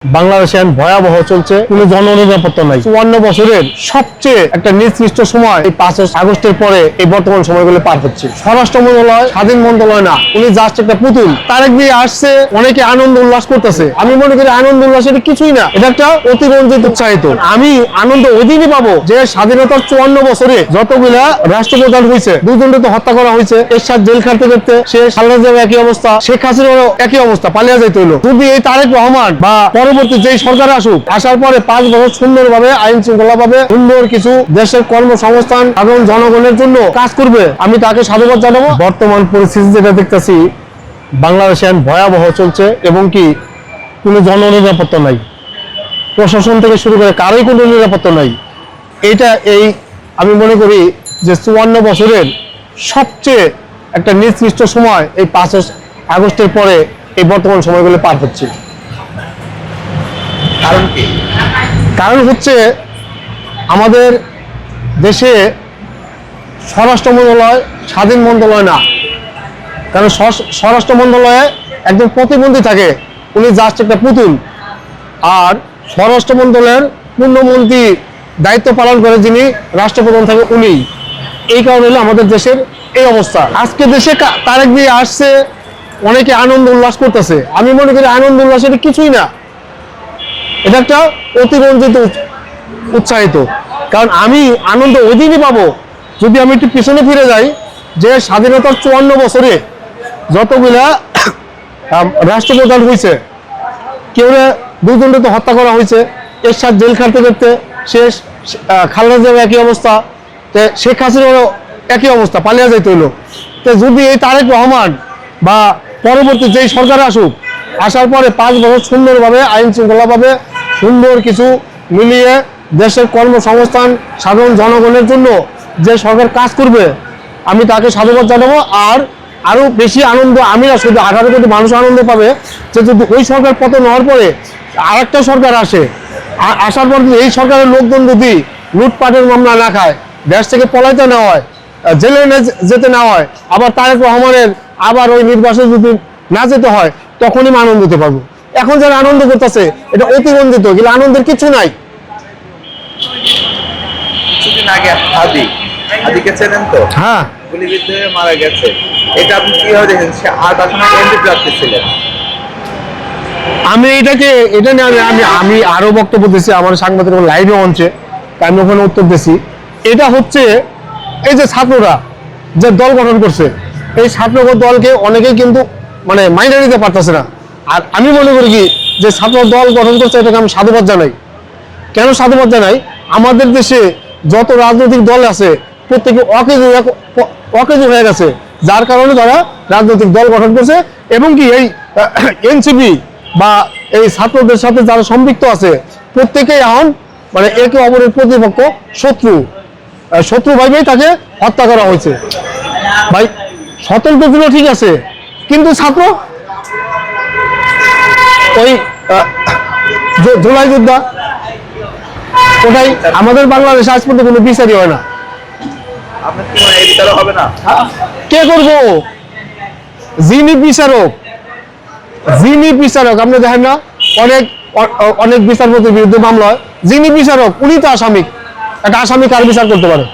বাংলাদেশে ভয়াবহ চলছে, কোনো জননিরাপত্তা নাই। 54 বছরের সবচেয়ে একটা নির্দিষ্ট সময় এই 5 আগস্টের পরে এই বর্তমান সময়গুলো পার হচ্ছে। স্বরাষ্ট্র মন্ত্রণালয় স্বাধীন মন্ত্রণালয় না, উনি জাস্ট একটা পুতুল। তারেক দিয়ে আসছে, অনেকে আনন্দ উল্লাস করতেছে। আমি মনে করি আনন্দ উল্লাস এটা কিছুই না, এটা একটা অতিরঞ্জিত উৎসাহিত। আমি আনন্দ ওইদিনই পাবো যে স্বাধীনতার 54 বছরে যতগুলা রাষ্ট্রপ্রধান হয়েছে, দুজনকে তো হত্যা করা হয়েছে, এরশাদ জেল খাটতে করতে সে খালেদা একই অবস্থা, শেখ হাসিনারও একই অবস্থা, পালিয়ে যাইতে হলো। যদি এই তারেক রহমান বা পরবর্তী যেই সরকার আসুক, আসার পরে 5 বছর সুন্দরভাবে আইন শৃঙ্খলা ভাবে সুন্দর কিছু দেশের কর্মসংস্থান সাধারণ জনগণের জন্য কাজ করবে, আমি তাকে সাধুবাদ জানাবো। বর্তমান পরিস্থিতি যেটা দেখতেছি, বাংলাদেশে ভয়াবহ চলছে এবং কি কোনো জননিরাপত্তা নাই, প্রশাসন থেকে শুরু করে কারোই কোনো নিরাপত্তা নাই। এটা আমি মনে করি যে 54 বছরের সবচেয়ে একটা নির্দিষ্ট সময় এই 5 আগস্টের পরে এই বর্তমান সময়গুলো পার হচ্ছে। কারণ কি? কারণ হচ্ছে আমাদের দেশে স্বরাষ্ট্র মন্ত্রণালয় স্বাধীন মন্ত্রণালয় না। কারণ স্বরাষ্ট্র মন্ত্রণালয়ে একজন প্রতিবন্ধী থাকে, উনি জাস্ট একটা পুতুল। আর স্বরাষ্ট্র মন্ত্রণালয়ের পূর্ণমন্ত্রী দায়িত্ব পালন করে যিনি রাষ্ট্রপ্রধান থাকে, উনি। এই কারণে হলো আমাদের দেশের এই অবস্থা। আজকে দেশে তারেক দিয়ে আসছে, অনেকে আনন্দ উল্লাস করতেছে। আমি মনে করি আনন্দ উল্লাস এটা কিছুই না, এটা একটা অতিরঞ্জিত উৎসাহিত। কারণ আমি আনন্দ ওইদিনই পাবো যদি আমি একটু পিছনে ফিরে যাই, যে স্বাধীনতার 54 বছরে যতগুলা রাষ্ট্রপ্রধান হয়েছে, কেউ দুজনকে তো হত্যা করা হয়েছে, এরশাদ জেল খাটতে করতে শেষ, খালেদা একই অবস্থা, শেখ হাসিনারও একই অবস্থা, পালিয়ে যাইতে হলো। তো যদি এই তারেক রহমান বা পরবর্তী যেই সরকার আসুক, আসার পরে 5 বছর সুন্দরভাবে আইন শৃঙ্খলাভাবে সুন্দর কিছু মিলিয়ে দেশের কর্মসংস্থান সাধারণ জনগণের জন্য যে সরকার কাজ করবে, আমি তাকে সাধুবাদ জানাবো। আর আরো বেশি আনন্দ আমি না, শুধু 18 কোটি মানুষ আনন্দ পাবে যে যদি ওই সরকার পতন হওয়ার পরে আরেকটা সরকার আসে, আসার পর এই সরকারের লোকজন যদি লুটপাটের মামলা না খায়, দেশ থেকে পলাইতে নেওয়া হয়, জেলে যেতে নেওয়া হয়, আবার তারেক রহমানের আবার ওই নির্বাচনে যদি না যেতে হয়, তখনই আনন্দ দিতে পারবো। এখন যারা আনন্দ করতেছে এটা অতিরঞ্জিত, কিন্তু আনন্দের কিছু নাই। কিছুদিন আগে হাদিকে চেনেন তো? হ্যাঁ, গুলিবিদ্ধ হয়ে মারা গেছে। এটা আপনি কিভাবে দেখেন? সে আর তখন এমপি প্রার্থী ছিলেন। আমি এটা নিয়ে আমি আরো বক্তব্য দিচ্ছি, আমার সাংবাদিক লাইভে মঞ্চে, আমি ওখানে উত্তর দিচ্ছি। এটা হচ্ছে এই যে ছাত্ররা যে দল গঠন করছে, এই ছাত্র দলকে অনেকেই কিন্তু মানে মাইনে নিতে পারতেছে না। আর আমি মনে করি কি যে ছাত্র দল গঠন করছে, এটাকে আমি সাধুবাদ জানাই। কেন সাধুবাদ জানাই? আমাদের দেশে যত রাজনৈতিক দল আছে প্রত্যেকে অকেজো হয়ে গেছে, যার কারণে তারা রাজনৈতিক দল গঠন করছে। এবং কি এই এনসিপি বা এই ছাত্রদের সাথে যারা সম্পৃক্ত আছে, প্রত্যেকেই এখন মানে একে অপরের প্রতিপক্ষ, শত্রু ভাবেই তাকে হত্যা করা হয়েছে। ভাই স্বতন্ত্র ছিল ঠিক আছে, কিন্তু ছাত্র ওই জুলাই যোদ্ধা, ওটাই আমাদের বাংলাদেশে আজ পর্যন্ত কোনো বিচারই হয় না। আপনার কি মনে হয় এই বিচারও হবে না? কে করবো? যিনি বিচারক আপনি দেখেন না, অনেক বিচারপতির বিরুদ্ধে মামলা হয়, যিনি বিচারক উনি তো আসামি। একটা আসামি কার বিচার করতে পারে?